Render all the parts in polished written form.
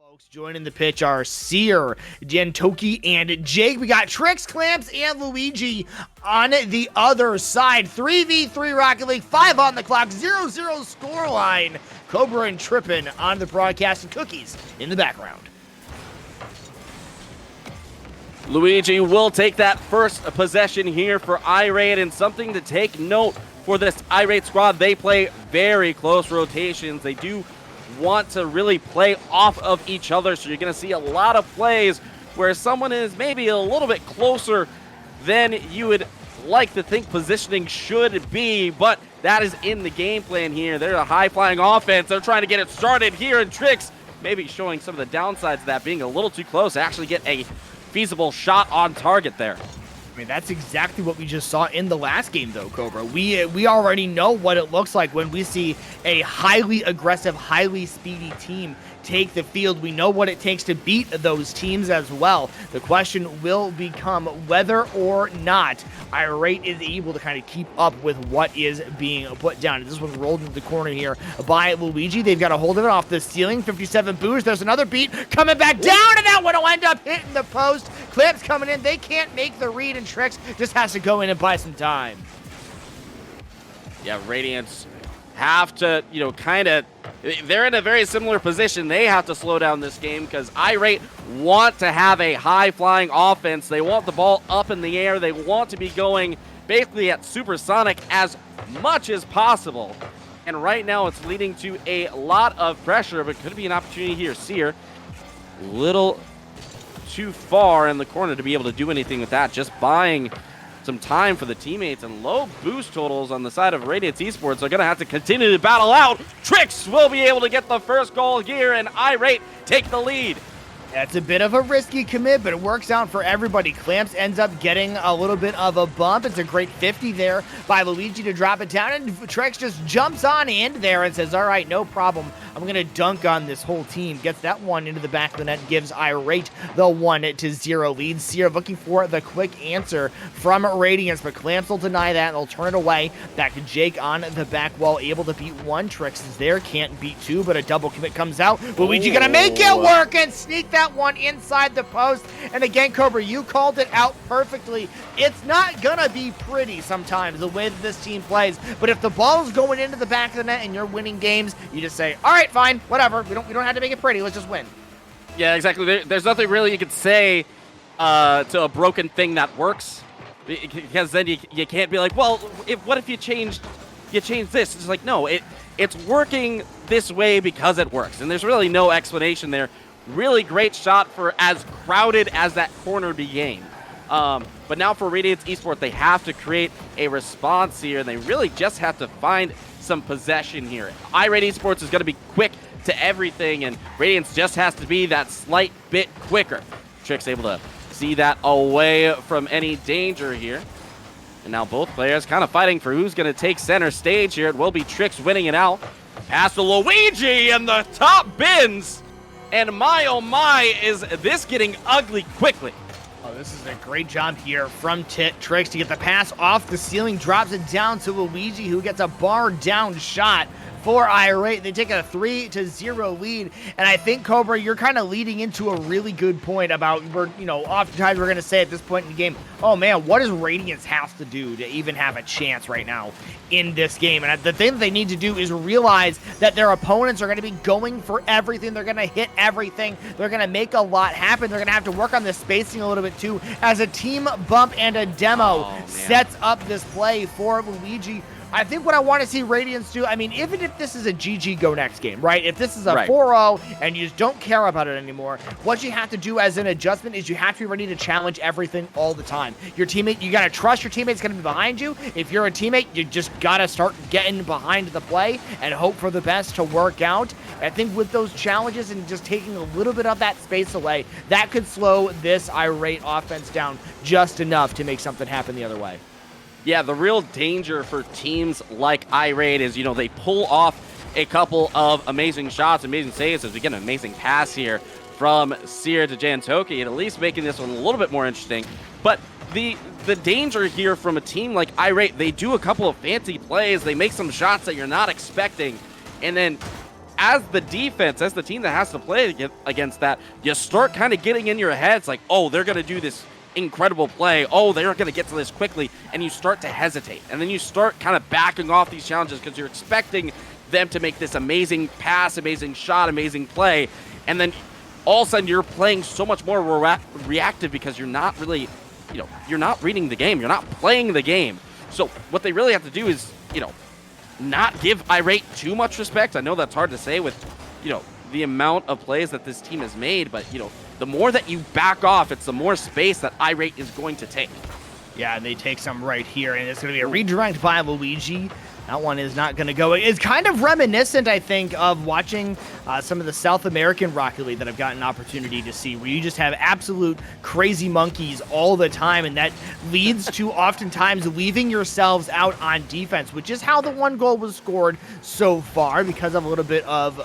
Folks, joining the pitch are Seer, Jantoki, and Jake. We got Trix, Clamps, and Luigi on the other side. 3v3 Rocket League, 5 on the clock, 0-0 scoreline. Cobra and Trippin on the broadcast, and Cookies in the background. Luigi will take that first possession here for IR8, and something to take note for this IR8 squad, they play very close rotations. They do want to really play off of each other, so you're going to see a lot of plays where someone is maybe a little bit closer than you would like to think positioning should be, but that is in the game plan here. They're a high-flying offense. They're trying to get it started here, and Trix maybe showing some of the downsides of that, being a little too close to actually get a feasible shot on target there. I mean, that's exactly what we just saw in the last game, though, Cobra. We already know what it looks like when we see a highly aggressive, highly speedy team take the field. We know what it takes to beat those teams as well. The question will become whether or not IR8 is able to kind of keep up with what is being put down. This one rolled into the corner here by Luigi. They've got a hold of it off the ceiling. 57 boost. There's another beat coming back down, and that one will end up hitting the post. Clips coming in. They can't make the read, and Trix just has to go in and buy some time. Yeah, Radiance have to, they're in a very similar position. They have to slow down this game because IR8 want to have a high-flying offense. They want the ball up in the air. They want to be going basically at supersonic as much as possible. And right now it's leading to a lot of pressure, but could be an opportunity here. Seer, little too far in the corner to be able to do anything with that. Just buying some time for the teammates, and low boost totals on the side of Radiance Esports are going to have to continue to battle out. Trix will be able to get the first goal here, and IR8 take the lead. That's a bit of a risky commit, but it works out for everybody. Clamps ends up getting a little bit of a bump. It's a great 50 there by Luigi to drop it down, and Trix just jumps on in there and says, all right, no problem. I'm going to dunk on this whole team. Gets that one into the back of the net, gives IR8 the 1-0 lead. Seer looking for the quick answer from Radiance, but Clamps will deny that, and they'll turn it away. Back to Jake on the back wall, able to beat one. Trix is there, can't beat two, but a double commit comes out. Luigi going to make it work and sneak that one inside the post. And again, Cobra, you called it out perfectly. It's not gonna be pretty sometimes the way that this team plays, but if the ball is going into the back of the net and you're winning games, you just say, all right, fine, whatever, we don't have to make it pretty, let's just win. Yeah, exactly. There's nothing really you could say to a broken thing that works, because then you can't be like, well, what if you change this? It's like, no, it's working this way because it works, and there's really no explanation there. Really great shot for as crowded as that corner became. But now for Radiance Esports, they have to create a response here, and they really just have to find some possession here. IR8 Esports is going to be quick to everything, and Radiance just has to be that slight bit quicker. Trix able to see that away from any danger here. And now both players kind of fighting for who's going to take center stage here. It will be Trix winning it out. Pass to Luigi, and the top bins. And my, oh my, is this getting ugly quickly. Oh, this is a great job here from Trix to get the pass off the ceiling, drops it down to Luigi, who gets a bar down shot for IR8. They take a 3-0 lead, and I think, Cobra, you're kind of leading into a really good point about, oftentimes we're going to say at this point in the game, oh man, what does Radiance have to do to even have a chance right now in this game? And the thing that they need to do is realize that their opponents are going to be going for everything. They're going to hit everything. They're going to make a lot happen. They're going to have to work on the spacing a little bit too, as a team bump and a demo sets up this play for Luigi. I think what I want to see Radiance do, I mean, even if this is a GG go next game, right? If this is a 4-0 and you just don't care about it anymore, what you have to do as an adjustment is you have to be ready to challenge everything all the time. Your teammate, you got to trust your teammate's going to be behind you. If you're a teammate, you just got to start getting behind the play and hope for the best to work out. I think with those challenges and just taking a little bit of that space away, that could slow this IR8 offense down just enough to make something happen the other way. Yeah, the real danger for teams like IR8 is, they pull off a couple of amazing shots, amazing saves, as we get an amazing pass here from Seer to Jantoki, and at least making this one a little bit more interesting. But the danger here from a team like IR8, they do a couple of fancy plays, they make some shots that you're not expecting, and then as the defense, as the team that has to play against that, you start kind of getting in your heads like, oh, they're going to do this incredible play. Oh, they're going to get to this quickly. And you start to hesitate. And then you start kind of backing off these challenges because you're expecting them to make this amazing pass, amazing shot, amazing play. And then all of a sudden you're playing so much more reactive because you're not really, you're not reading the game. You're not playing the game. So what they really have to do is, not give IR8 too much respect. I know that's hard to say with, the amount of plays that this team has made, but, the more that you back off, it's the more space that IR8 is going to take. Yeah, and they take some right here, and it's going to be a redirect by Luigi. That one is not going to go. It's kind of reminiscent, I think, of watching some of the South American Rocket League that I've gotten an opportunity to see, where you just have absolute crazy monkeys all the time, and that leads to oftentimes leaving yourselves out on defense, which is how the one goal was scored so far, because of a little bit of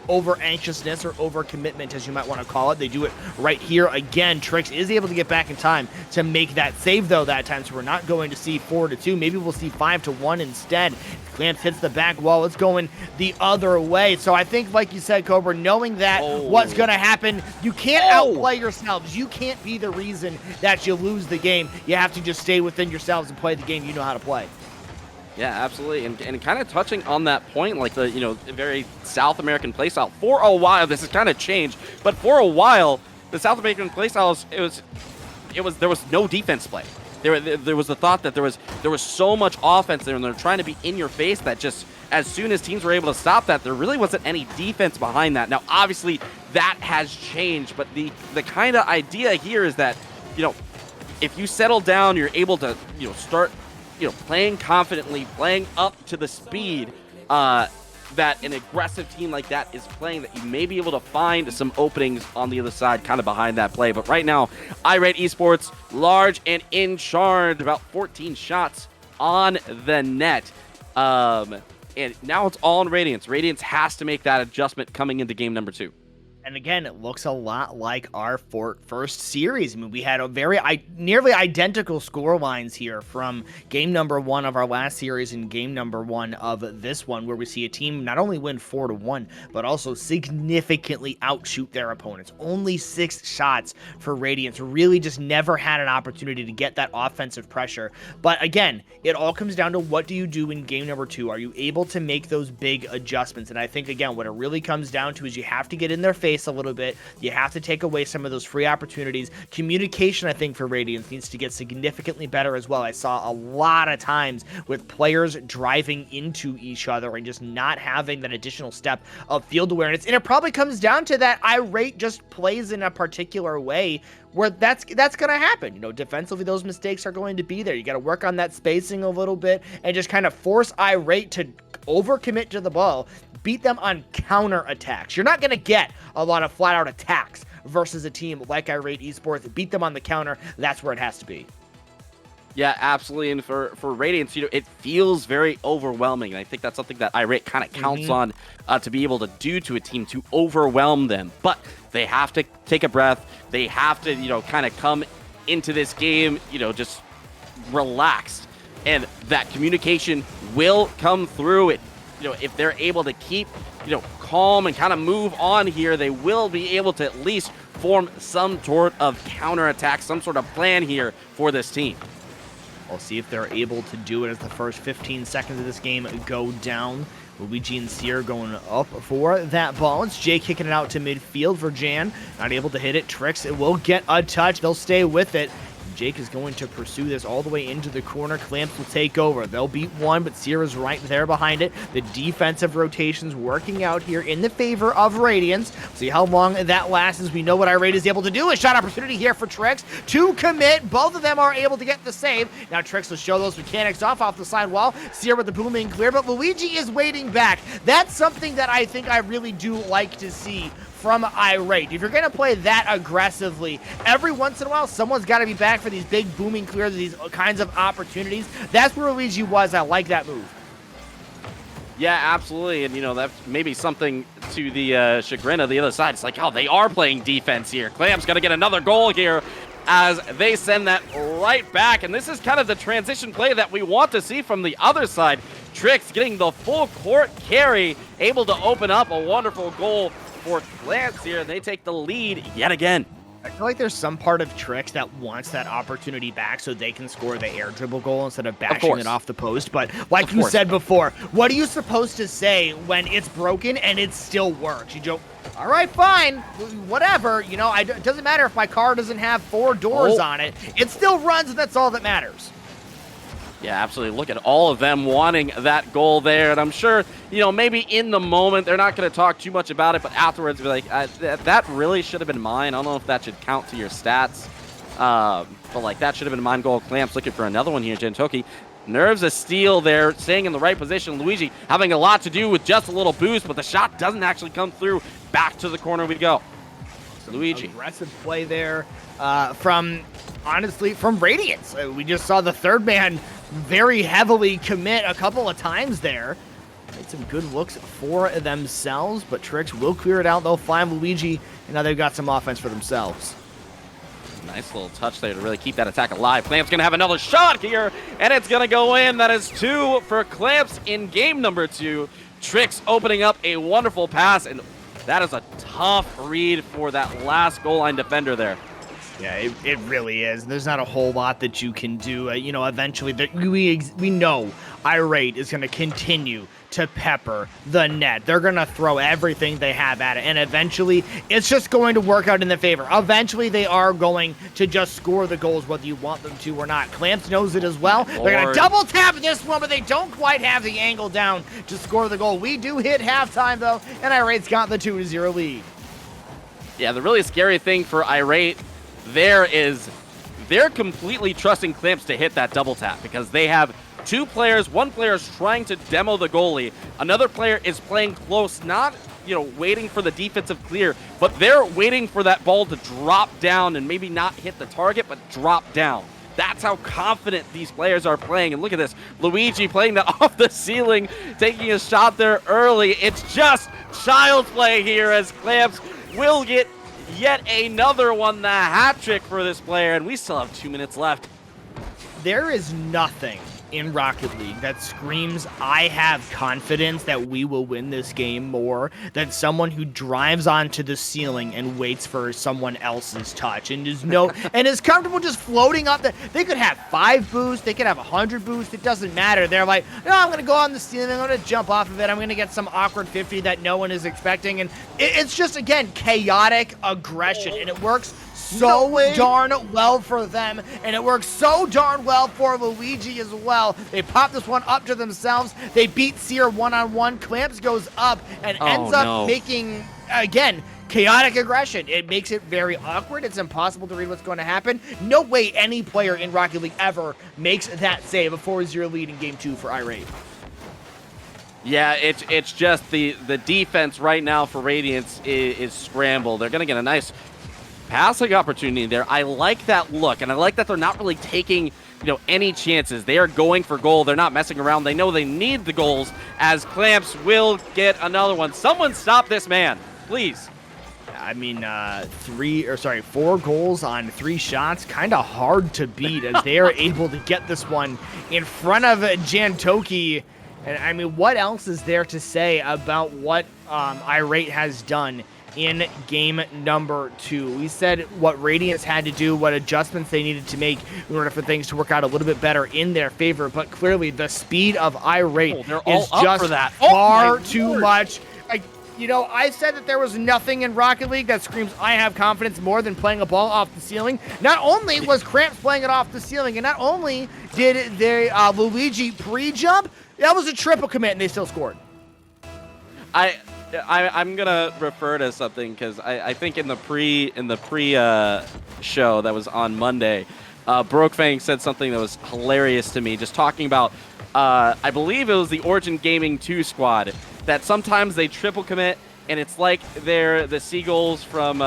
over-anxiousness or over-commitment, as you might want to call it. They do it right here again. Trix is able to get back in time to make that save, though, that time, so we're not going to see 4-2. Maybe we'll see 5-1 instead. Clamps hits the back wall. It's going the other way. So I think, like you said, Cobra, knowing that what's going to happen, you can't outplay yourselves. You can't be the reason that you lose the game. You have to just stay within yourselves and play the game you know how to play. Yeah, absolutely. And kind of touching on that point, like the, very South American playstyle, for a while, this has kind of changed, but for a while, the South American playstyle, there was no defense play. There was the thought that there was so much offense there, and they're trying to be in your face that just as soon as teams were able to stop that, there really wasn't any defense behind that. Now, obviously, that has changed, but the kind of idea here is that, if you settle down, you're able to, start, playing confidently, playing up to the speed that an aggressive team like that is playing, that you may be able to find some openings on the other side kind of behind that play. But right now, IR8 Esports, large and in charge, about 14 shots on the net. And now it's all on Radiance. Radiance has to make that adjustment coming into game number 2. And again, it looks a lot like our first series. I mean, we had a nearly identical score lines here from game number 1 of our last series and game number 1 of this one, where we see a team not only win 4-1, but also significantly outshoot their opponents. Only 6 shots for Radiance. Really just never had an opportunity to get that offensive pressure. But again, it all comes down to what do you do in game number 2? Are you able to make those big adjustments? And I think, again, what it really comes down to is you have to get in their face a little bit. You have to take away some of those free opportunities. Communication, I think, for Radiance needs to get significantly better as well. I saw a lot of times with players driving into each other and just not having that additional step of field awareness. And it probably comes down to that IR8 just plays in a particular way where that's going to happen. Defensively, those mistakes are going to be there. You got to work on that spacing a little bit and just kind of force IR8 to overcommit to the ball, beat them on counter attacks. You're not going to get a lot of flat out attacks versus a team like IR8 Esports. Beat them on the counter. That's where it has to be. Yeah, absolutely. And for Radiance, it feels very overwhelming. And I think that's something that IR8 kind of counts on to be able to do to a team, to overwhelm them. But they have to take a breath. They have to, kind of come into this game, just relaxed. And that communication will come through it. If they're able to keep, calm and kind of move on here, they will be able to at least form some sort of counterattack, some sort of plan here for this team. We'll see if they're able to do it as the first 15 seconds of this game go down. Luigi and Sear going up for that ball. It's Jay kicking it out to midfield for Jan. Not able to hit it. Trix, it will get a touch. They'll stay with it. Jake is going to pursue this all the way into the corner. Clamps will take over. They'll beat one, but Sierra's right there behind it. The defensive rotations working out here in the favor of Radiance. See how long that lasts as we know what IR8 is able to do. A shot opportunity here for Trix to commit. Both of them are able to get the save. Now Trix will show those mechanics off the side wall. Sierra with the booming clear, but Luigi is waiting back. That's something that I think I really do like to see from IR8. If you're going to play that aggressively, every once in a while, someone's got to be back for these big booming clears, these kinds of opportunities. That's where Luigi was. I like that move. Yeah, absolutely. And, that's maybe something to the chagrin of the other side. It's like, oh, they are playing defense here. Clam's going to get another goal here as they send that right back. And this is kind of the transition play that we want to see from the other side. Trix getting the full court carry, able to open up a wonderful goal for Clamps here, and they take the lead yet again. I feel like there's some part of Trix that wants that opportunity back so they can score the air dribble goal instead of bashing it off the post. But like you said before, what are you supposed to say when it's broken and it still works? You joke, all right, fine, whatever. You know, it doesn't matter if my car doesn't have 4 doors on it. It still runs, and that's all that matters. Yeah, absolutely. Look at all of them wanting that goal there. And I'm sure, you know, maybe in the moment, they're not going to talk too much about it, but afterwards, be like, that really should have been mine. I don't know if that should count to your stats. But, like, that should have been mine goal. Clamps looking for another one here. Gentoki nerves a steal there, staying in the right position. Luigi having a lot to do with just a little boost, but the shot doesn't actually come through. Back to the corner we go. Luigi. Aggressive play there from Radiance. We just saw the third man very heavily commit a couple of times there. Made some good looks for themselves, but Trix will clear it out. They'll find Luigi, and now they've got some offense for themselves. Nice little touch there to really keep that attack alive. Clamps going to have another shot here, and it's going to go in. That is 2 for Clamps in game number 2. Trix opening up a wonderful pass, and that is a tough read for that last goal line defender there. Yeah, it really is. There's not a whole lot that you can do. You know, eventually, we know IR8 is going to continue to pepper the net. They're going to throw everything they have at it, and eventually, it's just going to work out in their favor. Eventually, they are going to just score the goals whether you want them to or not. Clamps knows it as well. They're going to double tap this one, but they don't quite have the angle down to score the goal. We do hit halftime, though, and IR8's got the 2-0 lead. Yeah, the really scary thing for IR8 there is they're completely trusting Clamps to hit that double tap because they have 2 players. One player is trying to demo the goalie. Another player is playing close, not, you know, waiting for the defensive clear, but they're waiting for that ball to drop down and maybe not hit the target, but drop down. That's how confident these players are playing. And look at this. Luigi playing that off the ceiling, taking a shot there early. It's just child's play here as Clamps will get yet another one, the hat trick for this player, and we still have 2 minutes left. There is nothing in Rocket League that screams, I have confidence that we will win this game more than someone who drives onto the ceiling and waits for someone else's touch and is comfortable just floating up. They could have 5 boosts, they could have 100 boosts, it doesn't matter. They're like, no, I'm going to go on the ceiling, I'm going to jump off of it, I'm going to get some awkward 50 that no one is expecting, and it's just, again, chaotic aggression, and it works so darn well for them, and it works so darn well for Luigi as well. They pop this one up to themselves. They beat Seer one-on-one. Clamps goes up and ends up making, again, chaotic aggression. It makes it very awkward. It's impossible to read what's going to happen. No way any player in Rocket League ever makes that save. A 4-0 lead in Game 2 for IR8. Yeah, it's just the defense right now for Radiance is scrambled. They're going to get a nice passing opportunity there. I like that look, and I like that they're not really taking, you know, any chances. They are going for goal. They're not messing around. They know they need the goals, as Clamps will get another one. Someone stop this man, please. I mean, 4 goals on 3 shots, kind of hard to beat as they are able to get this one in front of Gentoki. And I mean, what else is there to say about what IR8 has done in game number 2? We said what Radiance had to do, what adjustments they needed to make in order for things to work out a little bit better in their favor, but clearly the speed of IR8 is just far too much. You know, I said that there was nothing in Rocket League that screams I have confidence more than playing a ball off the ceiling. Not only was Cramps playing it off the ceiling, and not only did they Luigi pre-jump, that was a triple commit, and they still scored. I'm gonna refer to something because I think in the pre show that was on Monday, Brokefang said something that was hilarious to me. Just talking about, I believe it was the Origin Gaming 2 squad, that sometimes they triple commit, and it's like they're the seagulls from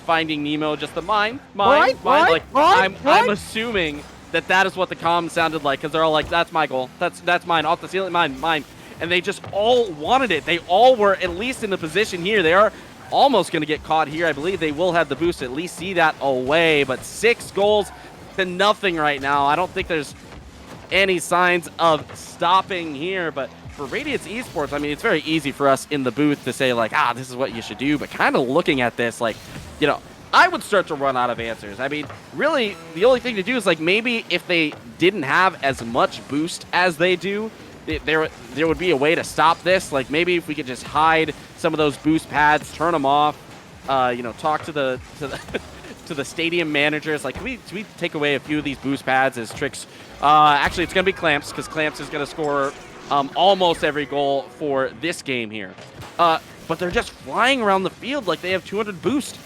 Finding Nemo, just the mine. I'm assuming that is what the comm sounded like, because they're all like, that's my goal, that's mine, off the ceiling, mine. And they just all wanted it. They all were at least in the position here. They are almost going to get caught here. I believe they will have the boost to at least see that away. But 6 goals to nothing right now. I don't think there's any signs of stopping here. But for Radiance Esports, I mean, it's very easy for us in the booth to say, like, this is what you should do. But kind of looking at this, like, you know, I would start to run out of answers. I mean, really, the only thing to do is, like, maybe if they didn't have as much boost as they do, there would be a way to stop this. Like, maybe if we could just hide some of those boost pads, turn them off, you know, talk to the to the stadium managers. Like, can we take away a few of these boost pads as Tricks? Actually, it's going to be Clamps, because Clamps is going to score almost every goal for this game here. But they're just flying around the field like they have 200 boost.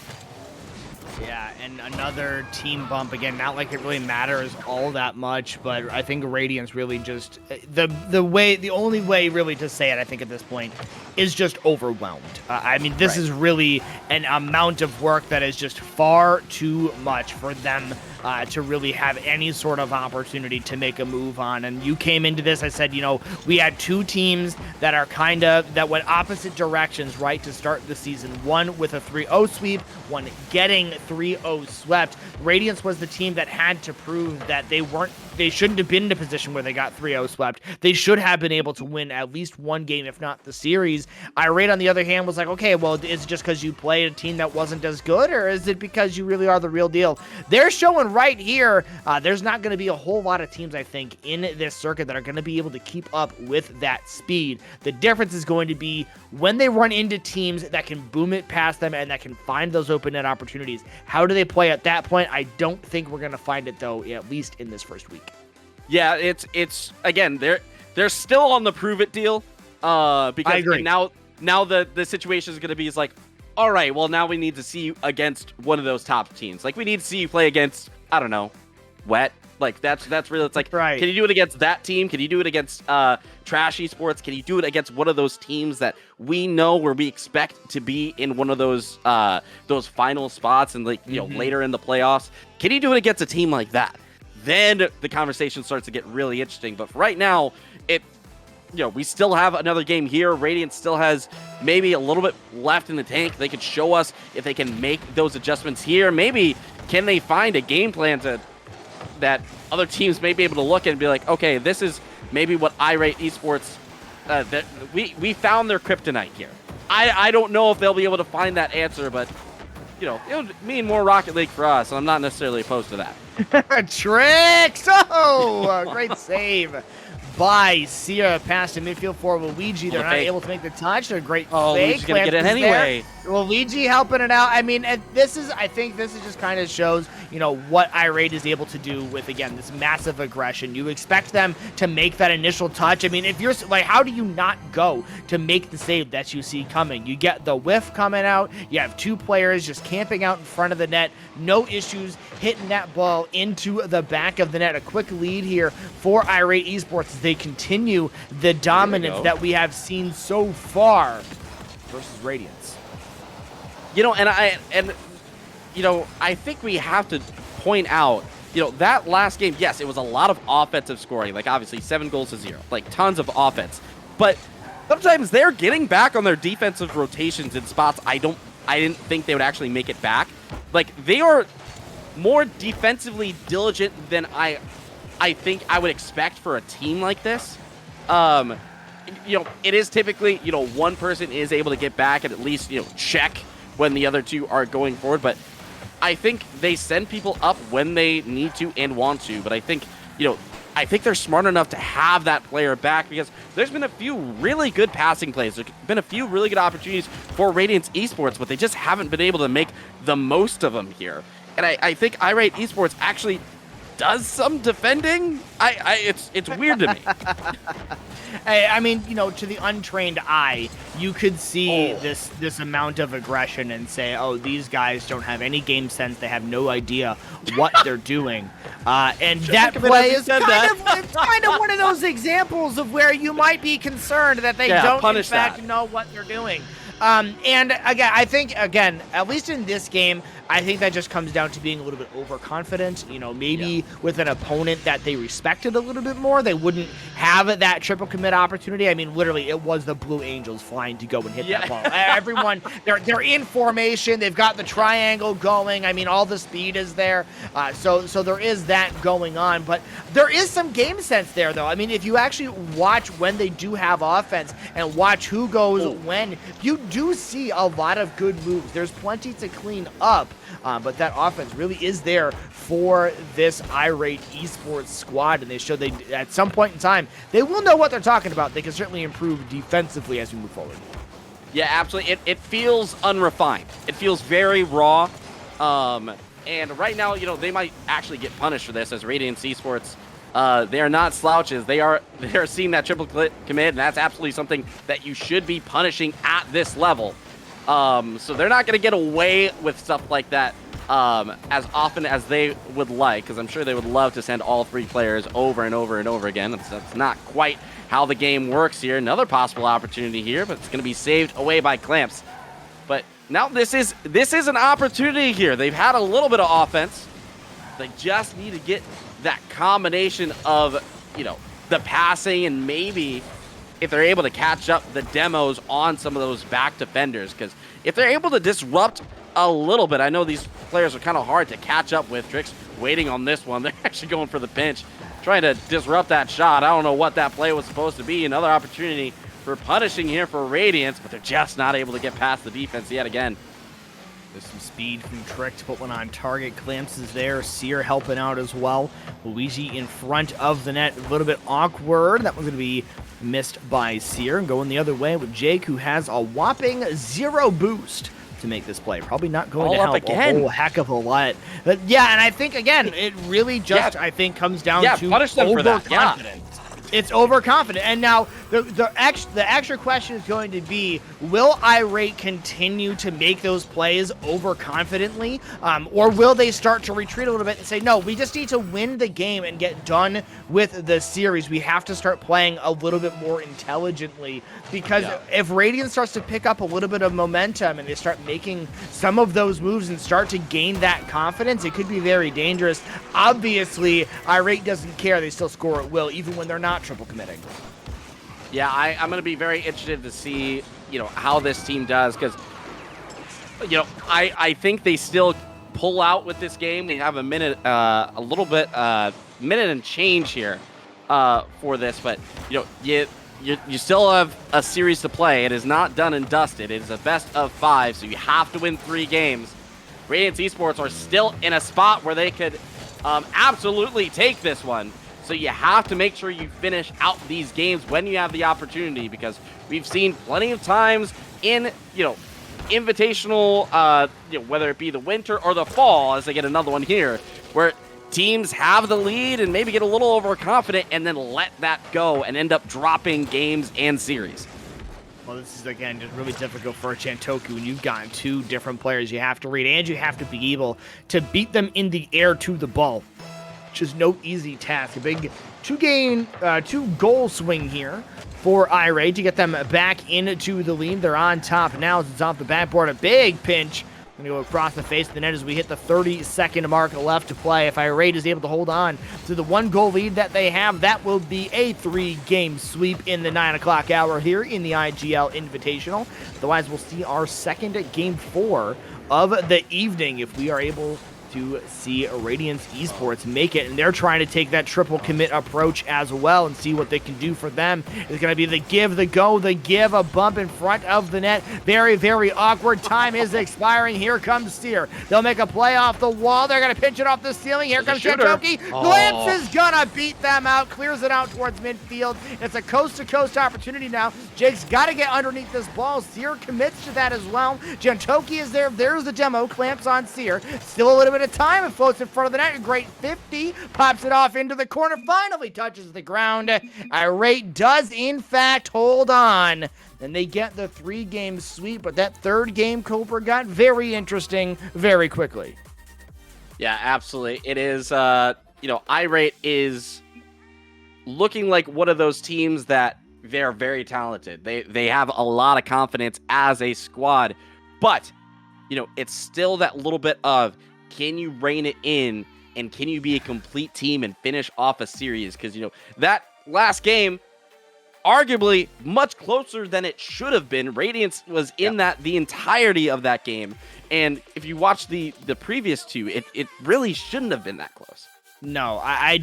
Yeah, and another team bump again. Not like it really matters all that much, but I think Radiance really just the only way really to say it, I think at this point, is just overwhelmed. I mean, this is really an amount of work that is just far too much for them to really have any sort of opportunity to make a move on. And you came into this, I said, you know, we had two teams that are that went opposite directions, right, to start the season. One with a 3-0 sweep, one getting 3-0 swept. Radiance was the team that had to prove that they shouldn't have been in a position where they got 3-0 swept. They should have been able to win at least one game, if not the series. IR8, on the other hand, was like, okay, well, is it just because you played a team that wasn't as good, or is it because you really are the real deal? They're showing right here, there's not going to be a whole lot of teams, I think, in this circuit that are going to be able to keep up with that speed. The difference is going to be when they run into teams that can boom it past them and that can find those open net opportunities. How do they play at that point? I don't think we're going to find it, though, at least in this first week. Yeah, it's again, they're still on the prove it deal. Because now the situation is going to be like, all right, well, now we need to see you against one of those top teams. Like, we need to see you play against, I don't know, Wet. Like, that's really, it's like, right. Can you do it against that team? Can you do it against Trash Esports? Can you do it against one of those teams that we know where we expect to be in one of those final spots and, like, you know, later in the playoffs? Can you do it against a team like that? Then the conversation starts to get really interesting. But for right now, you know, we still have another game here. Radiance still has maybe a little bit left in the tank. They could show us if they can make those adjustments here. Maybe can they find a game plan that other teams may be able to look at and be like, okay, this is maybe what IR8 Esports, that we found their kryptonite here. I don't know if they'll be able to find that answer, but, you know, it would mean more Rocket League for us, and I'm not necessarily opposed to that. Tricks! Oh, great save by Sierra, pass to midfield for Luigi. They're not able to make the touch. They're great fake. Luigi's gonna get it anyway. Luigi helping it out. I mean, I think this is just kind of shows, you know, what IR8 is able to do with, again, this massive aggression. You expect them to make that initial touch. I mean, if you're like, how do you not go to make the save that you see coming? You get the whiff coming out. You have two players just camping out in front of the net. No issues hitting that ball into the back of the net. A quick lead here for IR8 Esports as they continue the dominance that we have seen so far versus Radiance. You know, and you know, I think we have to point out, you know, that last game, yes, it was a lot of offensive scoring, like obviously 7-0, like tons of offense. But sometimes they're getting back on their defensive rotations in spots I didn't think they would actually make it back. Like, they are more defensively diligent than I think I would expect for a team like this. You know, it is typically, you know, one person is able to get back and at least, you know, check when the other two are going forward. But I think they send people up when they need to and want to. But I think, you know, I think they're smart enough to have that player back, because there's been a few really good passing plays. There's been a few really good opportunities for Radiance Esports, but they just haven't been able to make the most of them here. And I think IR8 Esports actually does some defending. It's weird to me. I mean, you know, to the untrained eye, you could see this amount of aggression and say, oh, these guys don't have any game sense. They have no idea what they're doing. And that play is kind of one of those examples of where you might be concerned that they don't, in fact, know what they're doing. And again, I think, at least in this game, I think that just comes down to being a little bit overconfident. You know, maybe with an opponent that they respected a little bit more, they wouldn't have that triple commit opportunity. I mean, literally, it was the Blue Angels flying to go and hit that ball. Everyone, they're in formation. They've got the triangle going. I mean, all the speed is there. So there is that going on. But there is some game sense there, though. I mean, if you actually watch when they do have offense and watch who goes when, you do see a lot of good moves. There's plenty to clean up, but that offense really is there for this IR8 Esports squad, and they showed they at some point in time they will know what they're talking about. They can certainly improve defensively as we move forward. Yeah, absolutely. It feels unrefined. It feels very raw. And right now, you know, they might actually get punished for this as Radiance Esports. They are not slouches. They're seeing that triple commit, and that's absolutely something that you should be punishing at this level. So they're not going to get away with stuff like that as often as they would like, because I'm sure they would love to send all 3 players over and over and over again. That's not quite how the game works here. Another possible opportunity here, but it's going to be saved away by Clamps. But now this is an opportunity here. They've had a little bit of offense. They just need to get that combination of, you know, the passing and maybe if they're able to catch up the demos on some of those back defenders. Because if they're able to disrupt a little bit, I know these players are kind of hard to catch up with. Tricks waiting on this one. They're actually going for the pinch, trying to disrupt that shot. I don't know what that play was supposed to be. Another opportunity for punishing here for Radiance, but they're just not able to get past the defense yet again. There's some speed from Trick to put one on target. Clamps is there. Seer helping out as well. Luigi in front of the net. A little bit awkward. That one's going to be missed by Seer. And going the other way with Jake, who has a whopping 0 boost to make this play. Probably not going to help a whole heck of a lot. But yeah, and I think, again, it really just, I think, comes down to punish them for that. It's overconfident. And now the extra question is going to be, will IR8 continue to make those plays overconfidently? Or will they start to retreat a little bit and say, no, we just need to win the game and get done with the series. We have to start playing a little bit more intelligently, because if Radiance starts to pick up a little bit of momentum and they start making some of those moves and start to gain that confidence, it could be very dangerous. Obviously, IR8 doesn't care. They still score at will, even when they're not triple committing. Yeah, I'm going to be very interested to see, you know, how this team does, because, you know, I think they still pull out with this game. They have a minute, minute and change here for this, but, you know, you still have a series to play. It is not done and dusted. It is a best of 5, so you have to win 3 games. Radiance Esports are still in a spot where they could absolutely take this one. So you have to make sure you finish out these games when you have the opportunity, because we've seen plenty of times in, you know, invitational, you know, whether it be the winter or the fall, as they get another one here, where teams have the lead and maybe get a little overconfident and then let that go and end up dropping games and series. Well, this is, again, just really difficult for Chantoku when you've got 2 different players you have to read, and you have to be able to beat them in the air to the ball, which is no easy task. A big 2-goal swing here for IR8 to get them back into the lead. They're on top now as it's off the backboard. A big pinch. Going to go across the face of the net as we hit the 30-second mark left to play. If IR8 is able to hold on to the 1-goal lead that they have, that will be a 3-game sweep in the 9 o'clock hour here in the IGL Invitational. Otherwise, we'll see our second game 4 of the evening if we are able to see Radiance Esports make it, and they're trying to take that triple commit approach as well and see what they can do for them. It's going to be the give, the go, the give, a bump in front of the net. Very, very awkward. Time is expiring. Here comes Seer. They'll make a play off the wall. They're going to pinch it off the ceiling. Here comes Chantoki. Lance is going to beat them out, clears it out towards midfield. It's a coast-to-coast opportunity now. Jake's got to get underneath this ball. Seer commits to that as well. Chantoki is there. There's the demo. Clamps on Seer. Still a little bit of time. It floats in front of the net. A great 50. Pops it off into the corner. Finally touches the ground. IR8 does, in fact, hold on. And they get the 3-game sweep. But that 3rd game, Cobra, got very interesting very quickly. Yeah, absolutely. It is, you know, IR8 is looking like one of those teams that they're very talented. They have a lot of confidence as a squad. But it's still that little bit of, can you rein it in and can you be a complete team and finish off a series? Because, that last game, arguably much closer than it should have been. Radiance was in the entirety of that game. And if you watch the previous two, it really shouldn't have been that close. No, I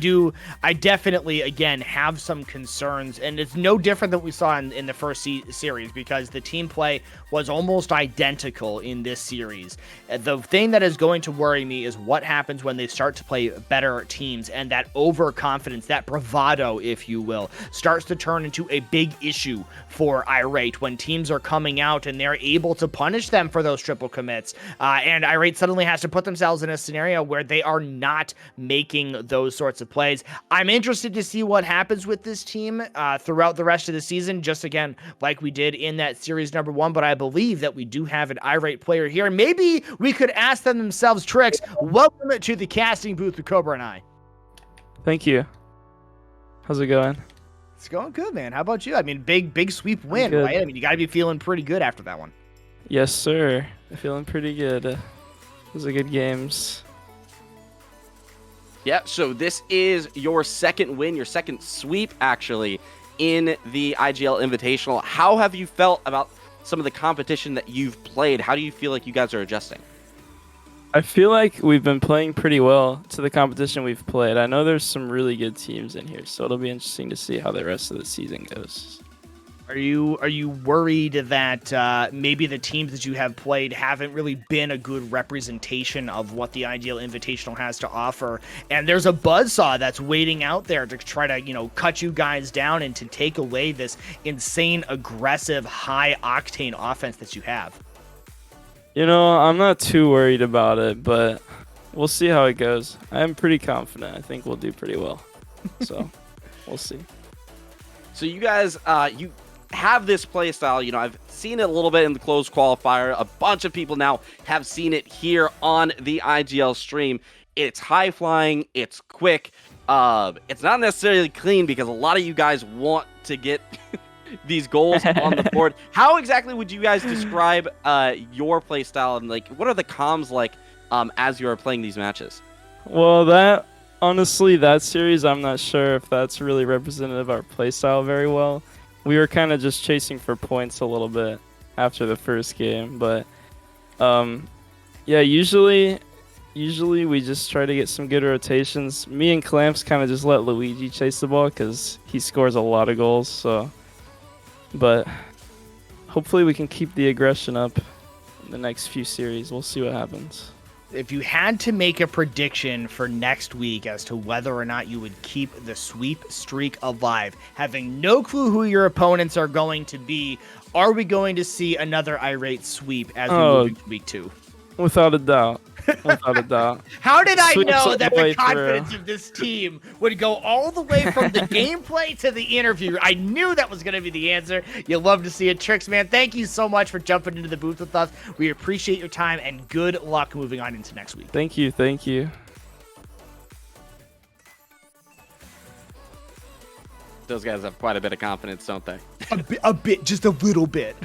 definitely, again, have some concerns, and it's no different than we saw in the first series, because the team play was almost identical in this series. The thing that is going to worry me is what happens when they start to play better teams, and that overconfidence, that bravado, if you will, starts to turn into a big issue for IR8 when teams are coming out and they're able to punish them for those triple commits, and IR8 suddenly has to put themselves in a scenario where they are not making those sorts of plays. I'm interested to see what happens with this team throughout the rest of the season, just again, like we did in that series number 1, but I believe that we do have an IR8 player here. Maybe we could ask them themselves. Trix, welcome to the casting booth with Cobra and I. Thank you. How's it going? It's going good, man. How about you? I mean, big sweep win, right? I mean, you got to be feeling pretty good after that one. Yes, sir. Feeling pretty good. Those are good games. Yeah, so this is your second win, your second sweep, actually, in the IGL Invitational. How have you felt about some of the competition that you've played? How do you feel like you guys are adjusting? I feel like we've been playing pretty well to the competition we've played. I know there's some really good teams in here, so it'll be interesting to see how the rest of the season goes. Are you worried that maybe the teams that you have played haven't really been a good representation of what the IGL Invitational has to offer, and there's a buzzsaw that's waiting out there to try to, cut you guys down and to take away this insane, aggressive, high-octane offense that you have? I'm not too worried about it, but we'll see how it goes. I'm pretty confident. I think we'll do pretty well. So, we'll see. So you guys, you have this play style. I've seen it a little bit in the closed qualifier. A bunch of people now have seen it here on the IGL stream. It's high flying, it's quick. It's not necessarily clean because a lot of you guys want to get these goals on the board. How exactly would you guys describe your play style, and what are the comms like as you are playing these matches? Well, honestly, that series, I'm not sure if that's really representative of our playstyle very well. We were kind of just chasing for points a little bit after the first game, but yeah, usually we just try to get some good rotations. Me and Clamps kind of just let Luigi chase the ball because he scores a lot of goals. So, but hopefully we can keep the aggression up in the next few series. We'll see what happens. If you had to make a prediction for next week as to whether or not you would keep the sweep streak alive, having no clue who your opponents are going to be, are we going to see another IR8 sweep as we move into week 2? Without a doubt. Without a doubt. How did I Sweeps know that the way confidence through. of this team would go all the way from the gameplay to the interview? I knew that was going to be the answer. You'll love to see it. Trix, man, thank you so much for jumping into the booth with us. We appreciate your time, and good luck moving on into next week. Thank you. Thank you. Those guys have quite a bit of confidence, don't they? A bit, just a little bit.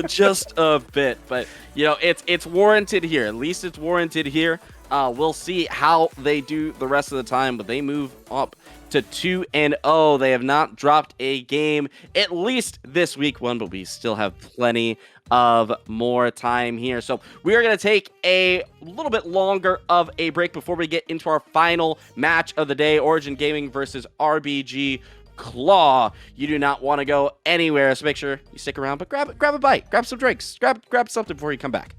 just a bit, but it's warranted here. At least it's warranted here. We'll see how they do the rest of the time, but they move up to 2-0. They have not dropped a game, at least this week 1, but we still have plenty of more time here. So we are going to take a little bit longer of a break before we get into our final match of the day, Origin Gaming versus RBG Claw. You do not want to go anywhere, so make sure you stick around, but grab a bite, grab some drinks, grab something before you come back.